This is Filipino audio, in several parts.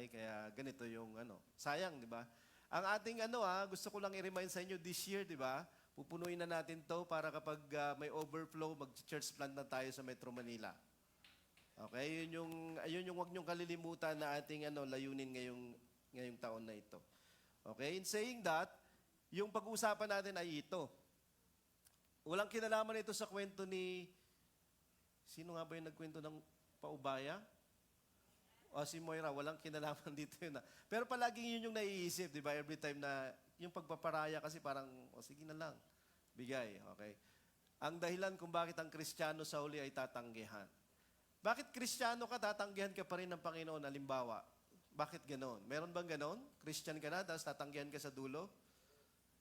Okay? Kaya ganito yung sayang, di ba? Ang ating gusto ko lang i-remind sa inyo this year, di ba? Pupunuin na natin to para kapag may overflow, mag-church plant na tayo sa Metro Manila. Okay? Yun yung wag niyong kalilimutan na ating layunin ngayong taon na ito. Okay? In saying that, yung pag-uusapan natin ay ito. Walang kinalaman ito sa kwento ni... Sino nga ba yung nagkwento ng paubaya? O si Moira, walang kinalaman dito yun. Pero palaging yun yung naiisip, di ba? Every time na yung pagpaparaya kasi parang, sige na lang, bigay, okay? Ang dahilan kung bakit ang Kristiyano sa huli ay tatanggihan. Bakit Kristiyano ka, tatanggihan ka pa rin ng Panginoon, halimbawa? Bakit ganon? Meron bang ganon? Christian ka na, tapos tatanggihan ka sa dulo?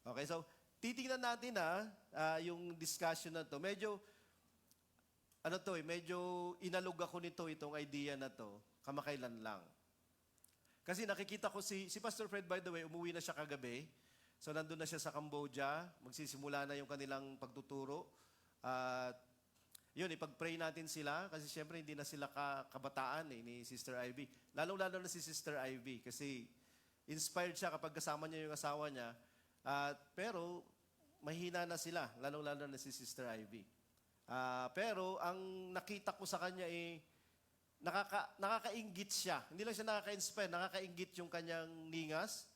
Okay, so, titingnan natin yung discussion na to. Medyo inalog ako itong idea na to, kamakailan lang. Kasi nakikita ko si Pastor Fred, by the way, umuwi na siya kagabi. So, nandun na siya sa Cambodia. Magsisimula na yung kanilang pagtuturo. At, yun, ipag-pray natin sila. Kasi, syempre, hindi na sila kabataan ni Sister Ivy. Lalo-lalo na si Sister Ivy. Kasi, inspired siya kapag kasama niya yung asawa niya. Pero, mahina na sila. Lalo-lalo na si Sister Ivy. Pero, ang nakita ko sa kanya nakakainggit siya. Hindi lang siya nakaka-inspire, nakakainggit yung kanyang ningas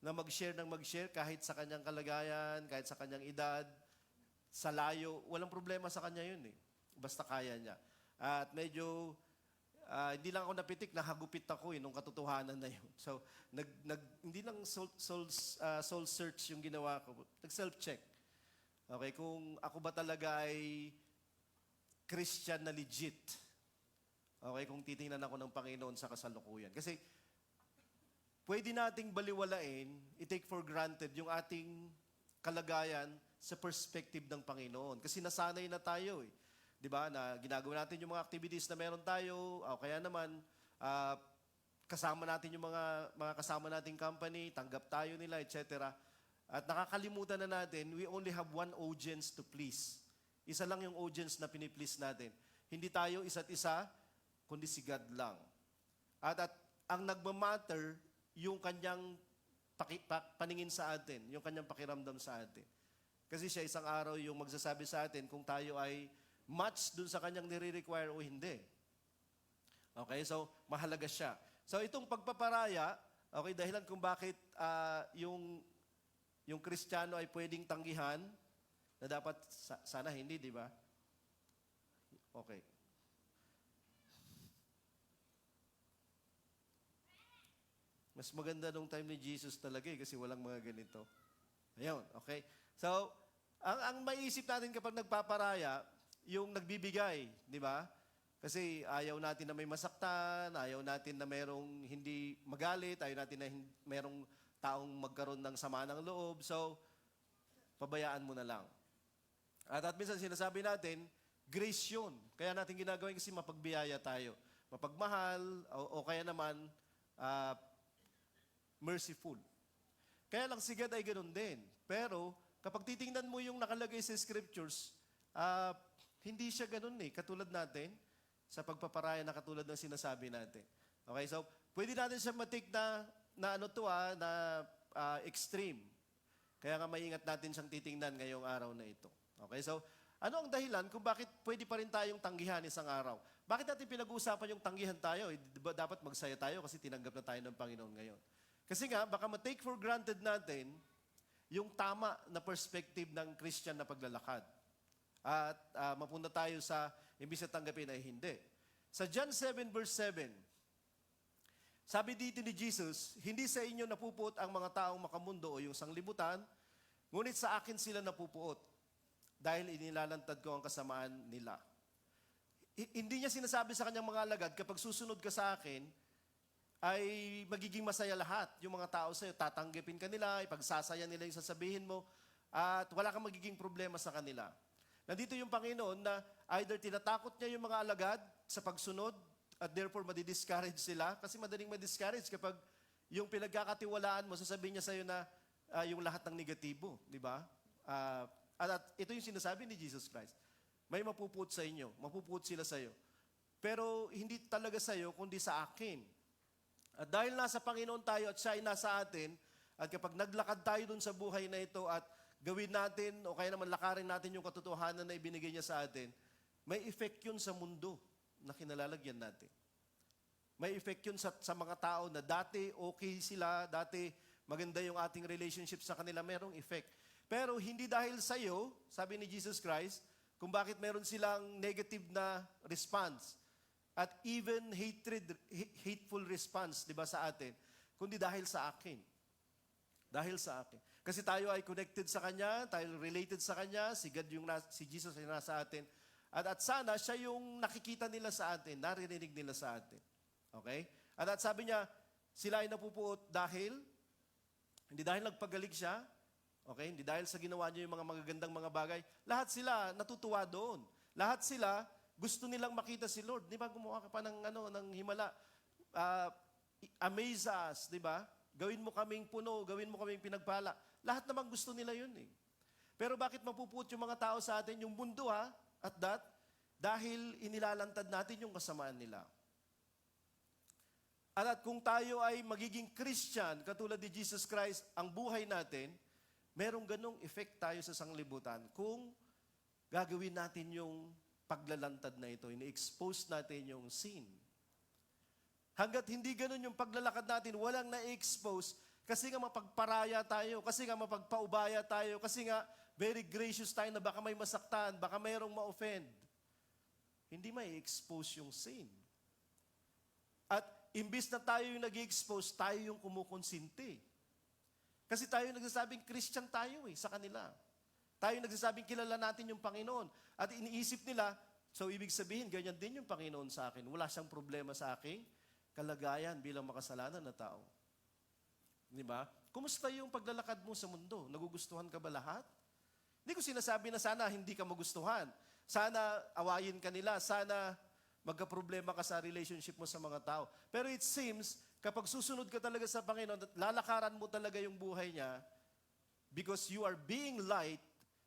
na mag-share ng mag-share kahit sa kanyang kalagayan, kahit sa kanyang edad, sa layo. Walang problema sa kanya yun eh. Basta kaya niya. At medyo, hindi lang ako napitik, nahagupit ako nung katotohanan na yun. So, hindi lang soul search yung ginawa ko. Nag-self-check. Okay, kung ako ba talaga ay Christian na legit. Okay, kung titingnan ako ng Panginoon sa kasalukuyan. Kasi, pwede nating baliwalain, i-take for granted yung ating kalagayan sa perspective ng Panginoon. Kasi nasanay na tayo eh. Di ba? Na ginagawa natin yung mga activities na meron tayo, o kaya naman, kasama natin yung mga kasama nating company, tanggap tayo nila, etc. At nakakalimutan na natin, we only have one audience to please. Isa lang yung audience na piniplease natin. Hindi tayo isa't isa, kundi si God lang. At ang nagmamatter, yung kanyang paningin sa atin, yung kanyang pakiramdam sa atin. Kasi siya isang araw yung magsasabi sa atin kung tayo ay match dun sa kanyang nire-require o hindi. Okay, so mahalaga siya. So itong pagpaparaya, okay, dahilan kung bakit yung Kristiyano ay pwedeng tanggihan, na dapat sana hindi, di ba? Okay. Mas maganda nung time ni Jesus talaga kasi walang mga ganito. Ayun, okay? So, ang maiisip natin kapag nagpaparaya, yung nagbibigay, di ba? Kasi ayaw natin na may masaktan, ayaw natin na merong hindi magalit, ayaw natin na merong taong magkaroon ng sama ng loob. So, pabayaan mo na lang. At minsan sinasabi natin, grace yun. Kaya natin ginagawin kasi mapagbiyaya tayo. Mapagmahal, o kaya naman, merciful. Kaya lang si God ay ganun din. Pero, kapag titingnan mo yung nakalagay sa scriptures, hindi siya ganun eh. Katulad natin, sa pagpaparaya na katulad ng sinasabi natin. Okay, so, pwede natin siya matik na extreme. Kaya nga maingat natin siyang titingnan ngayong araw na ito. Okay, so, ano ang dahilan kung bakit pwede pa rin tayong tanggihan isang araw? Bakit natin pinag-uusapan yung tanggihan tayo? Diba dapat magsaya tayo kasi tinanggap na tayo ng Panginoon ngayon. Kasi nga, baka ma-take for granted natin yung tama na perspective ng Christian na paglalakad. At mapunta tayo sa imbis na tanggapin ay hindi. Sa John 7 verse 7, sabi dito ni Jesus, hindi sa inyo napupuot ang mga taong makamundo o yung sanglibutan, ngunit sa akin sila napupuot dahil inilalantad ko ang kasamaan nila. Hindi niya sinasabi sa kanyang mga alagad, kapag susunod ka sa akin, ay magiging masaya lahat. Yung mga tao sa'yo, tatanggapin ka nila, ipagsasaya nila yung sasabihin mo, at wala kang magiging problema sa kanila. Nandito yung Panginoon na either tinatakot niya yung mga alagad sa pagsunod, at therefore madi-discourage sila, kasi madaling ma-discourage kapag yung pinagkakatiwalaan mo, sasabihin niya sa'yo na yung lahat ng negatibo, di ba? At ito yung sinasabi ni Jesus Christ. May mapupuot sa inyo, mapupuot sila sa'yo. Pero hindi talaga sa'yo, kundi sa akin. At dahil nasa Panginoon tayo at siya ay nasa atin, at kapag naglakad tayo dun sa buhay na ito at gawin natin o kaya naman lakarin natin yung katotohanan na ibinigay niya sa atin, may effect yun sa mundo na kinalalagyan natin. May effect yun sa mga tao na dati okay sila, dati maganda yung ating relationship sa kanila, merong effect. Pero hindi dahil sa iyo, sabi ni Jesus Christ, kung bakit meron silang negative na response at even hateful response, di ba, sa atin, kundi dahil sa akin. Dahil sa akin. Kasi tayo ay connected sa Kanya, tayo related sa Kanya, si God si Jesus ay nasa atin. At sana siya yung nakikita nila sa atin, naririnig nila sa atin. Okay? At sabi niya, sila ay napupuot hindi dahil nagpagaling siya, okay? Hindi dahil sa ginawa niya yung mga magagandang mga bagay. Lahat sila natutuwa doon. Lahat sila gusto nilang makita si Lord. Di ba gumawa ka pa ng himala? Amaze us, di ba? Gawin mo kaming puno, gawin mo kaming pinagpala. Lahat naman gusto nila yun eh. Pero bakit mapupuot yung mga tao sa atin? Yung mundo dahil inilalantad natin yung kasamaan nila. At kung tayo ay magiging Christian, katulad ni Jesus Christ, ang buhay natin, merong ganong effect tayo sa sanglibutan kung gagawin natin yung paglalantad na ito, ini-expose natin yung sin. Hanggat hindi ganon yung paglalakad natin, walang na-expose, kasi nga mapagparaya tayo, kasi nga mapagpaubaya tayo, kasi nga very gracious tayo na baka may masaktan, baka mayroong ma-offend. Hindi may expose yung sin. At imbis na tayo yung nag-expose, tayo yung kumukonsinti. Kasi tayo nagsasabing Christian tayo sa kanila. Tayo nagsasabing kilala natin yung Panginoon. At iniisip nila, so ibig sabihin, ganyan din yung Panginoon sa akin. Wala siyang problema sa aking kalagayan bilang makasalanan na tao. Di ba? Kumusta yung paglalakad mo sa mundo? Nagugustuhan ka ba lahat? Hindi ko sinasabi na sana hindi ka magustuhan. Sana awayin ka nila. Sana magka-problema ka sa relationship mo sa mga tao. Pero it seems, kapag susunod ka talaga sa Panginoon at lalakaran mo talaga yung buhay niya, because you are being light,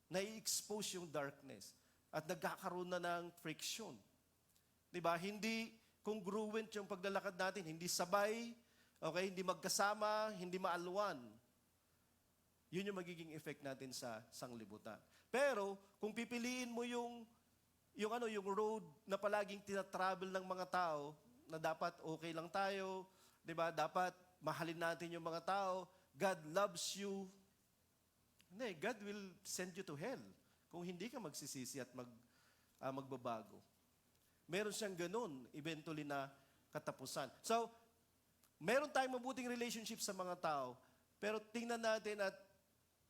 na-expose yung darkness. At nagkakaroon na ng friction. Diba? Hindi congruent yung paglalakad natin. Hindi sabay, okay? Hindi magkasama, hindi maalwan. Yun yung magiging effect natin sa sanglibutan. Pero, kung pipiliin mo yung road na palaging tinatravel ng mga tao, na dapat okay lang tayo, di ba? Dapat mahalin natin yung mga tao. God loves you. Hindi, God will send you to hell kung hindi ka magsisisi at magbabago. Meron siyang ganun, eventually na katapusan. So, meron tayong mabuting relationship sa mga tao, pero tingnan natin at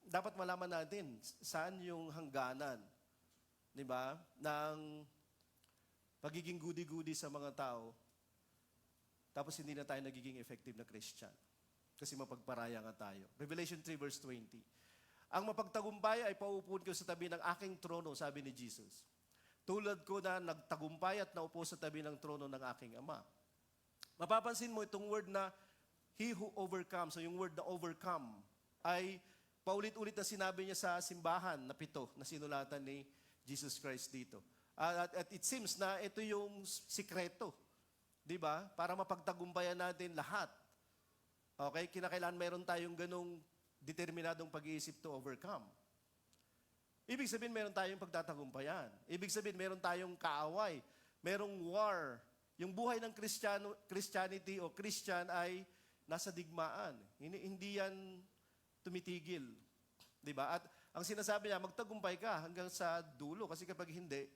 dapat malaman natin saan yung hangganan. Diba? Ng pagiging goody-goody sa mga tao, tapos hindi na tayo nagiging effective na Christian. Kasi mapagparaya nga tayo. Revelation 3 verse 20. Ang mapagtagumpay ay paupuin ko sa tabi ng aking trono, sabi ni Jesus. Tulad ko na nagtagumpay at naupo sa tabi ng trono ng aking Ama. Mapapansin mo itong word na he who overcomes, so yung word na overcome, ay paulit-ulit na sinabi niya sa simbahan na 7 na sinulatan ni Jesus Christ dito. At it seems na ito yung sikreto. Di ba? Para mapagtagumpayan natin lahat. Okay? Kinakailangan meron tayong ganong determinadong pag-iisip to overcome. Ibig sabihin, meron tayong pagtatagumpayan. Ibig sabihin, meron tayong kaaway. Merong war. Yung buhay ng Christianity o Christian ay nasa digmaan. Hindi yan tumitigil. Di ba? At ang sinasabi niya, magtagumpay ka hanggang sa dulo. Kasi kapag hindi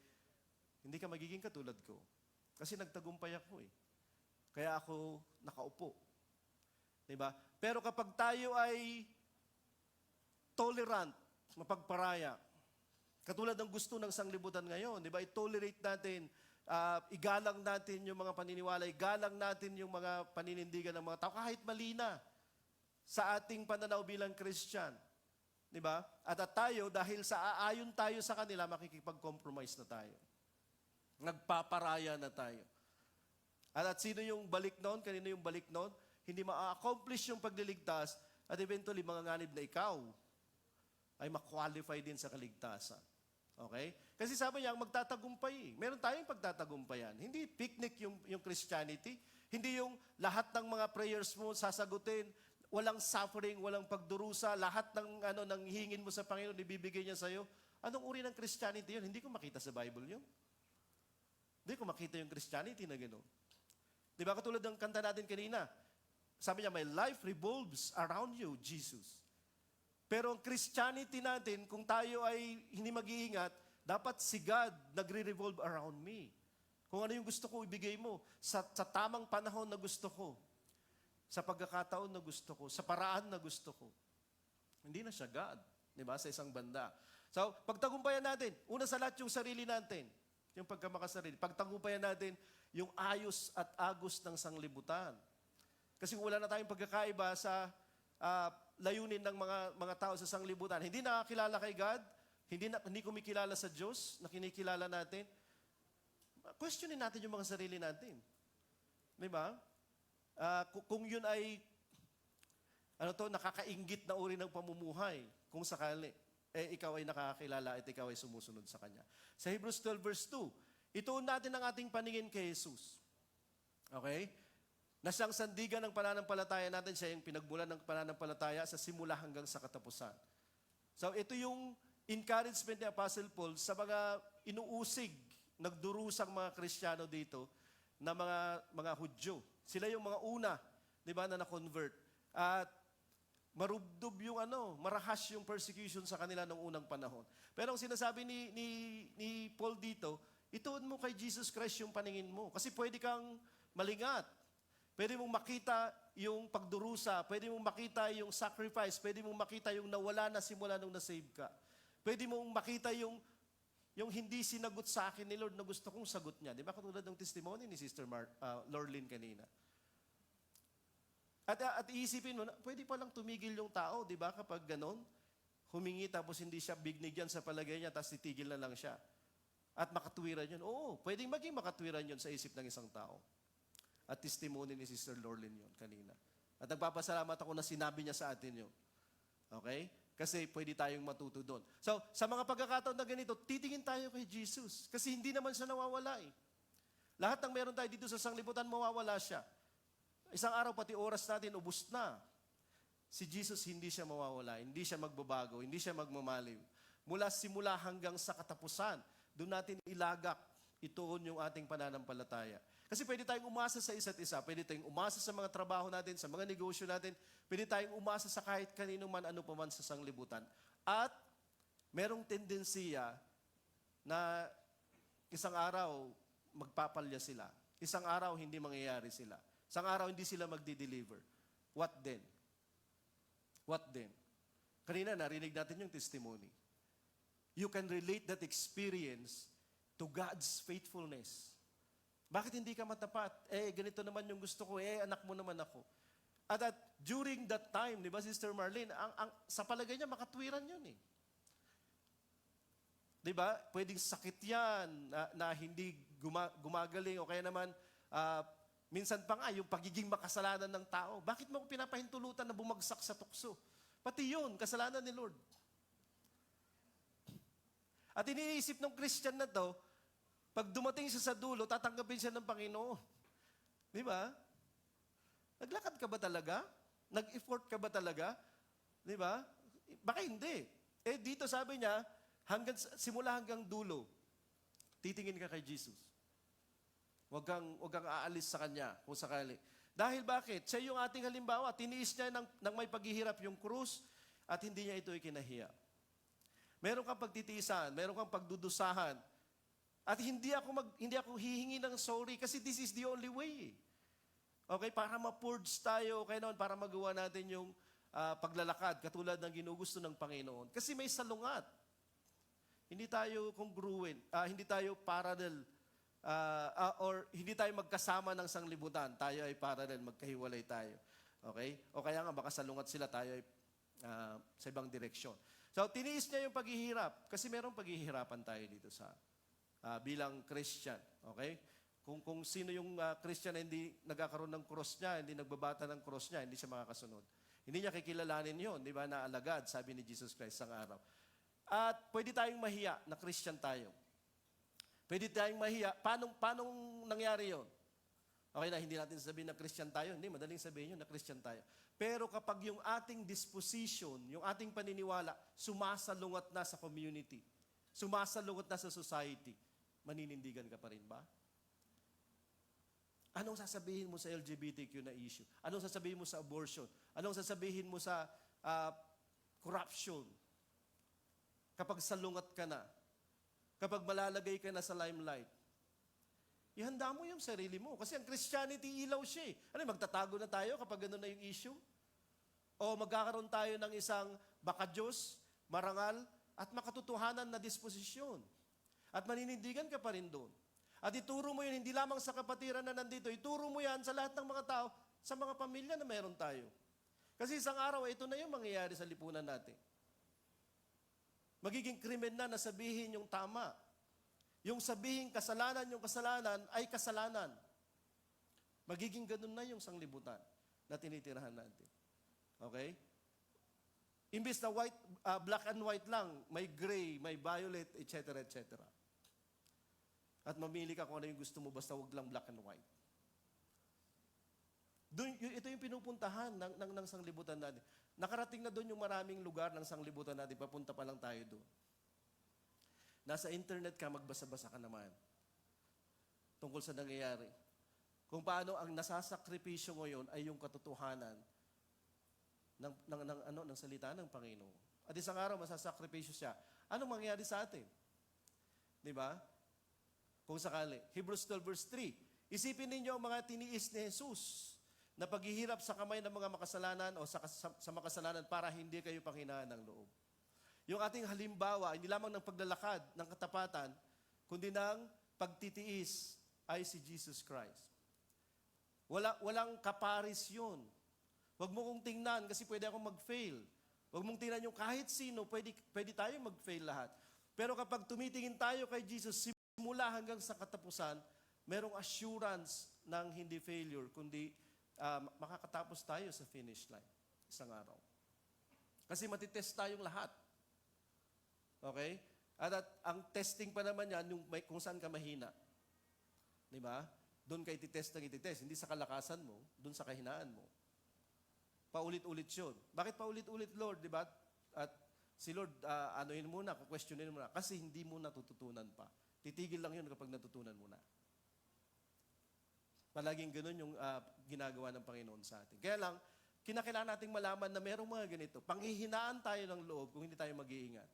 ka magiging katulad ko. Kasi nagtagumpay ako Kaya ako nakaupo. Diba? Pero kapag tayo ay tolerant, mapagparaya, katulad ng gusto ng sanglibutan ngayon, diba? I-tolerate natin, igalang natin yung mga paniniwala, igalang natin yung mga paninindigan ng mga tao, kahit mali na sa ating pananaw bilang Christian. Diba? At tayo, dahil sa aayon tayo sa kanila, makikipag-compromise na tayo. Nagpaparaya na tayo. At sino yung balik noon? Kanino yung balik noon? Hindi ma-accomplish yung pagliligtas at eventually manganganib na ikaw ay ma-qualify din sa kaligtasan. Okay? Kasi sabi niya, magtatagumpay. Meron tayong pagtatagumpayan. Hindi picnic yung Christianity. Hindi yung lahat ng mga prayers mo sasagutin, walang suffering, walang pagdurusa, lahat ng hingin mo sa Panginoon, ibibigay niya sa'yo. Anong uri ng Christianity yun? Hindi ko makita sa Bible yun. Hindi ko makita yung Christianity na gano'n. Di ba katulad ng kanta natin kanina? Sabi niya, my life revolves around you, Jesus. Pero ang Christianity natin, kung tayo ay hindi mag-iingat, dapat si God nagre-revolve around me. Kung ano yung gusto ko, ibigay mo. Sa tamang panahon na gusto ko. Sa pagkakataon na gusto ko. Sa paraan na gusto ko. Hindi na siya God. Di ba? Sa isang banda. So, pagtagumpayan natin, una sa lahat yung sarili natin. Yung pagkamakasarili. Pagtagumpayan natin yung ayos at agos ng sanglibutan. Kasi kung wala na tayong pagkakaiba sa layunin ng mga tao sa sanglibutan, hindi nakakilala kay God, hindi kumikilala sa Diyos na kinikilala natin, questionin natin yung mga sarili natin. Di ba? Kung yun ay nakakainggit na uri ng pamumuhay, kung sakali, ikaw ay nakakilala at ikaw ay sumusunod sa Kanya. Sa Hebrews 12 verse 2, ituon natin ang ating paningin kay Jesus. Okay? Na siyang sandigan ng pananampalataya natin, siya yung pinagmulan ng pananampalataya sa simula hanggang sa katapusan. So ito yung encouragement ni Apostle Paul sa mga inuusig, nagdurusang mga Kristiyano dito na mga Hudyo. Sila yung mga una, di ba, na na-convert. At marubdob yung marahas yung persecution sa kanila noong unang panahon. Pero ang sinasabi ni Paul dito, ituon mo kay Jesus Christ yung paningin mo. Kasi pwede kang malingat. Pwede mong makita yung pagdurusa. Pwede mong makita yung sacrifice. Pwede mong makita yung nawala na simula nung nasave ka. Pwede mong makita yung hindi sinagot sa akin ni Lord na gusto kong sagot niya. Di ba katulad ng testimony ni Sister Lorlyn kanina? At iisipin mo, pwede palang tumigil yung tao, di ba, kapag ganon, humingi tapos hindi siya bignigyan sa palagay niya, tapos titigil na lang siya. At makatwiran yun. Oo, pwedeng maging makatwiran yun sa isip ng isang tao. At testimony ni Sister Lorlyn yun kanina. At nagpapasalamat ako na sinabi niya sa atin yun. Okay? Kasi pwede tayong matuto doon. So, sa mga pagkakataon na ganito, titingin tayo kay Jesus. Kasi hindi naman siya nawawala eh. Lahat ng meron tayo dito sa sanglibutan, mawawala siya. Isang araw, pati oras natin, ubos na. Si Jesus, hindi siya mawawala. Hindi siya magbabago. Hindi siya magmamaliw. Mula simula hanggang sa katapusan, doon natin ilagak, ituon yung ating pananampalataya. Kasi pwede tayong umasa sa isa't isa. Pwede tayong umasa sa mga trabaho natin, sa mga negosyo natin. Pwede tayong umasa sa kahit kanino man, ano pa man sa sanglibutan. At merong tendensiya na isang araw, magpapalya sila. Isang araw, hindi mangyayari sila. Isang araw, hindi sila magdi-deliver. What then? What then? Kanina, narinig natin yung testimony. You can relate that experience to God's faithfulness. Bakit hindi ka matapat? Ganito naman yung gusto ko. Anak mo naman ako. At during that time, di ba, Sister Marlene, sa palagay niya, makatwiran yun eh. Di ba? Pwedeng sakit yan na hindi gumagaling o kaya naman, minsan pa nga, yung pagiging makasalanan ng tao. Bakit mo ko pinapahintulutan na bumagsak sa tukso? Pati yun, kasalanan ni Lord. At iniisip ng Christian na to, pag dumating siya sa dulo, tatanggapin siya ng Panginoon. Di ba? Naglakad ka ba talaga? Nag-effort ka ba talaga? Di ba? Baka hindi. Dito sabi niya, simula hanggang dulo, titingin ka kay Jesus. Huwag kang aalis sa Kanya kung sakali. Dahil bakit? Siya yung ating halimbawa. Tiniis niya ng may paghihirap yung krus at hindi niya ito ikinahiya. Meron kang pagtitiisan, meron kang pagdudusahan. At hindi ako hihingi ng sorry kasi this is the only way. Okay, para ma-purge tayo, okay naman, para magawa natin yung paglalakad, katulad ng ginugusto ng Panginoon. Kasi may salungat. Hindi tayo congruent, hindi tayo parallel, or hindi tayo magkasama ng sanglibutan. Tayo ay parallel, magkahiwalay tayo. Okay? O kaya nga, baka salungat sila, tayo ay sa ibang direksyon. So, tiniis niya yung paghihirap. Kasi merong paghihirapan tayo dito sa bilang Christian. Okay? Kung sino yung Christian na hindi nagkakaroon ng cross niya, hindi nagbabata ng cross niya, hindi siya makakasunod. Hindi niya kikilalanin yun, di ba, na alagad, sabi ni Jesus Christ sang araw. At pwede tayong mahiya na Christian tayo. Pwede tayong mahiya. Paano nangyari yun? Okay na, hindi natin sabihin na Christian tayo. Hindi, madaling sabihin yun na Christian tayo. Pero kapag yung ating disposition, yung ating paniniwala, sumasalungat na sa community, sumasalungat na sa society, maninindigan ka pa rin ba? Anong sasabihin mo sa LGBTQ na issue? Anong sasabihin mo sa abortion? Anong sasabihin mo sa corruption? Kapag salungat ka na, kapag malalagay ka na sa limelight, ihanda mo yung sarili mo. Kasi ang Christianity, ilaw siya eh. Ano, magtatago na tayo kapag gano'n na yung issue? O magkakaroon tayo ng isang baka Diyos, marangal, at makatotohanan na disposisyon. At maninindigan ka pa rin doon. At ituro mo yun, hindi lamang sa kapatiran na nandito, ituro mo yan sa lahat ng mga tao, sa mga pamilya na meron tayo. Kasi isang araw, ito na yung mangyayari sa lipunan natin. Magiging krimen na sabihin yung tama. Yung sabihin yung kasalanan ay kasalanan. Magiging ganun na yung sanglibutan na tinitirahan natin. Okay? Imbis na black and white lang, may gray, may violet, etc., etc. At mamili ka kung ano yung gusto mo, basta wag lang black and white. Ito yung pinupuntahan ng sanglibutan natin. Nakarating na doon yung maraming lugar ng sanglibutan natin, papunta pa lang tayo doon. Nasa internet ka, magbasa-basa ka naman tungkol sa nangyayari. Kung paano ang nasasakripisyo ngayon ay yung katotohanan ng salita ng Panginoon. At isang araw, masasakripisyo siya. Anong mangyayari sa atin? Di ba? Kung sakali. Hebrews 12 verse 3. Isipin ninyo ang mga tiniis ni Jesus na paghihirap sa kamay ng mga makasalanan o sa makasalanan para hindi kayo panghinaan ng loob. Yung ating halimbawa, hindi lamang ng paglalakad, ng katapatan, kundi ng pagtitiis ay si Jesus Christ. Walang kaparis yun. Huwag mo kong tingnan kasi pwede akong mag-fail. Huwag mong tingnan yung kahit sino, pwede tayo mag-fail lahat. Pero kapag tumitingin tayo kay Jesus, simula hanggang sa katapusan, merong assurance ng hindi failure, kundi makakatapos tayo sa finish line isang araw. Kasi matitest tayong lahat. Okay? At ang testing pa naman yan, kung saan ka mahina. Di ba? Doon ka ititest ng ititest. Hindi sa kalakasan mo, doon sa kahinaan mo. Paulit-ulit yun. Bakit paulit-ulit, Lord? Di ba? At si Lord, anuhin muna, questionin muna. Kasi hindi mo natututunan pa. Titigil lang yun kapag natutunan mo na. Palaging ganun yung ginagawa ng Panginoon sa atin. Kaya lang, kinakailangan nating malaman na merong mga ganito. Panghihinaan tayo ng loob kung hindi tayo mag-iingat.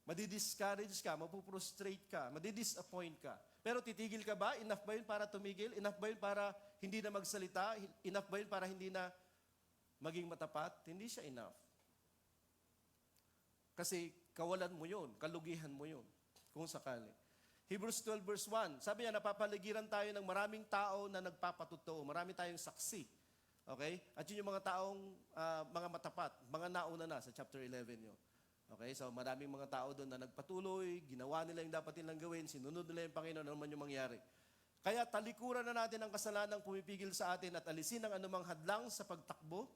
Madi-discourage ka, mapuprostrate ka, madi-disappoint ka. Pero titigil ka ba? Enough ba yun para tumigil? Enough ba yun para hindi na magsalita? Enough ba yun para hindi na maging matapat? Hindi siya enough. Kasi kawalan mo yun, kalugihan mo yun, kung sakali. Hebrews 12 verse 1, sabi niya, napapaligiran tayo ng maraming tao na nagpapatotoo. Marami tayong saksi. Okay? At yun yung mga taong, mga matapat, mga nauna na sa chapter 11 yun. Okay, so maraming mga tao doon na nagpatuloy, ginawa nila yung dapat nilang gawin, sinunod nila yung Panginoon, ano man yung mangyari. Kaya talikuran na natin ang kasalanang pumipigil sa atin at alisin ang anumang hadlang sa pagtakbo.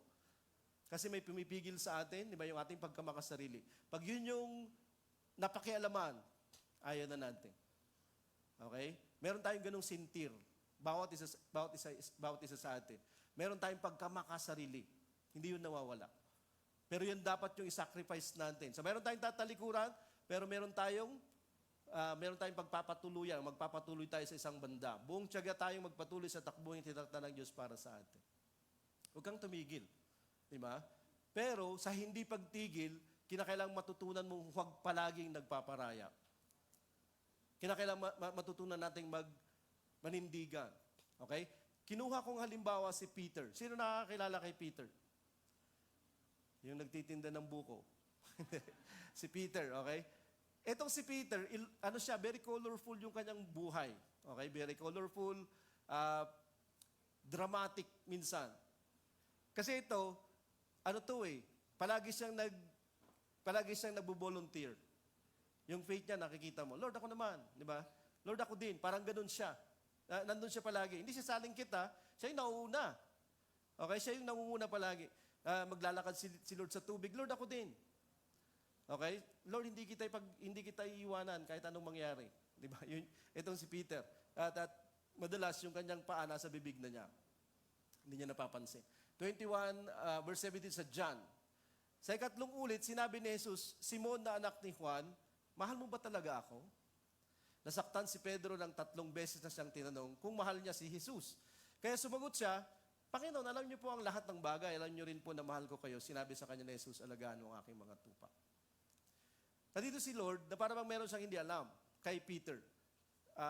Kasi may pumipigil sa atin, di ba, yung ating pagkamakasarili. Pag yun yung napakialaman, ayaw na natin. Okay? Meron tayong ganung sintir. Bawat isa sa atin. Meron tayong pagkamakasarili. Hindi yun nawawala. Pero yun dapat yung i-sacrifice natin. So meron tayong tatalikuran, pero meron tayong pagpapatuluyan. Magpapatuloy tayo sa isang banda. Buong tiyaga tayong magpatuloy sa takbo yung tinakda ng Diyos para sa atin. Huwag kang tumigil. Di ba? Pero sa hindi pagtigil, kinakailangang matutunan mong huwag palaging nagpaparaya. Kinakailangang matutunan nating manindigan. Okay? Kinuha kong halimbawa si Peter. Sino nakakilala kay Peter? Yung nagtitinda ng buko. Si Peter, okay? Etong si Peter, very colorful yung kanyang buhay. Okay? Very colorful, dramatic minsan. Kasi ito, palagi siyang nagbo-volunteer. Yung faith niya, nakikita mo, Lord, ako naman, di ba? Lord, ako din. Parang ganun siya. Nandun siya palagi. Hindi siya saling kita, siya yung nauuna. Okay? Siya yung nangunguna palagi. Maglalakad si Lord sa tubig, Lord, ako din. Okay? Lord, hindi kita iiwanan kahit anong mangyari. Di ba? Itong si Peter. At madalas yung kanyang paa nasa bibig na niya. Hindi niya napapansin. 21, verse 17 sa John. Sa ikatlong ulit, sinabi ni Jesus, Simon na anak ni Juan, mahal mo ba talaga ako? Nasaktan si Pedro ng 3 beses na siyang tinanong kung mahal niya si Jesus. Kaya sumagot siya, Panginoon, alam niyo po ang lahat ng bagay. Alam niyo rin po na mahal ko kayo. Sinabi sa kanya ni Jesus, alagaan mo ang aking mga tupa. Nandito si Lord na parang meron siyang hindi alam kay Peter.